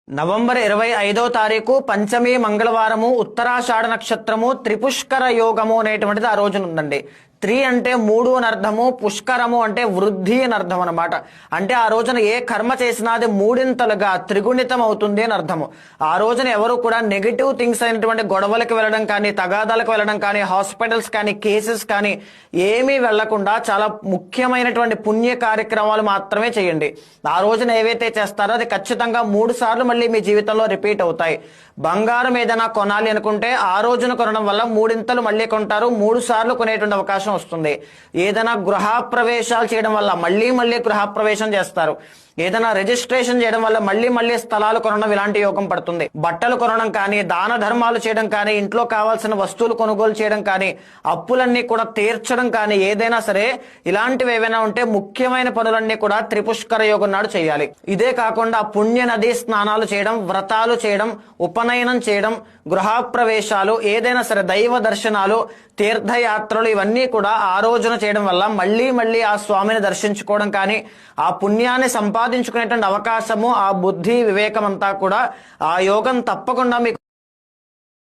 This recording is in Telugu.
నవంబర్ 25వ తారీఖు పంచమి మంగళవారము ఉత్తరాషాఢ నక్షత్రము త్రిపుష్కర యోగము అనేటువంటిది ఆ రోజున ఉందండి. త్రి అంటే మూడు అని అర్థము, పుష్కరము అంటే వృద్ధి అని అర్థం అనమాట. అంటే ఆ రోజున ఏ కర్మ చేసినా అది మూడింతలుగా త్రిగుణితం అవుతుంది అని అర్థము. ఆ రోజున ఎవరు కూడా నెగిటివ్ థింగ్స్ అయినటువంటి గొడవలకు వెళ్ళడం కానీ, తగాదాలకు వెళ్ళడం కానీ, హాస్పిటల్స్ కానీ, కేసెస్ కానీ ఏమీ వెళ్లకుండా చాలా ముఖ్యమైనటువంటి పుణ్య కార్యక్రమాలు మాత్రమే చేయండి. ఆ రోజున ఏవైతే చేస్తారో అది ఖచ్చితంగా 3 సార్లు మళ్ళీ మీ జీవితంలో రిపీట్ అవుతాయి. బంగారం ఏదైనా కొనాలి అనుకుంటే ఆ రోజున కొనడం వల్ల మూడింతలు మళ్ళీ కొంటారు, 3 సార్లు కొనేటువంటి అవకాశం వస్తుంది. ఏదైనా గృహప్రవేశాలు చేయడం వల్ల మళ్ళీ గృహప్రవేశం చేస్తారు. ఏదైనా రిజిస్ట్రేషన్ చేయడం వల్ల మళ్ళీ స్థలాలు కొనడం ఇలాంటి యోగం పడుతుంది. బట్టలు కొనడం కానీ, దాన ధర్మాలు చేయడం కానీ, ఇంట్లో కావాల్సిన వస్తువులు కొనుగోలు చేయడం కానీ, అప్పులన్నీ కూడా తీర్చడం కానీ, ఏదైనా సరే ఇలాంటివి ఏవైనా ఉంటే ముఖ్యమైన పనులన్నీ కూడా త్రిపుష్కర యోగం నాడు చేయాలి. ఇదే కాకుండా పుణ్య నదీ స్నానాలు చేయడం, వ్రతాలు చేయడం, ఉపనయనం చేయడం, గృహప్రవేశాలు, ఏదైనా సరే దైవ దర్శనాలు, తీర్థయాత్రలు ఇవన్నీ కూడా ఆ రోజున చేయడం వల్ల మళ్ళీ ఆ స్వామిని దర్శించుకోవడం కానీ, ఆ పుణ్యాన్ని సంపాదించుకునేటువంటి అవకాశము, ఆ బుద్ధి వివేకం అంతా కూడా ఆ యోగం తప్పకుండా మీకు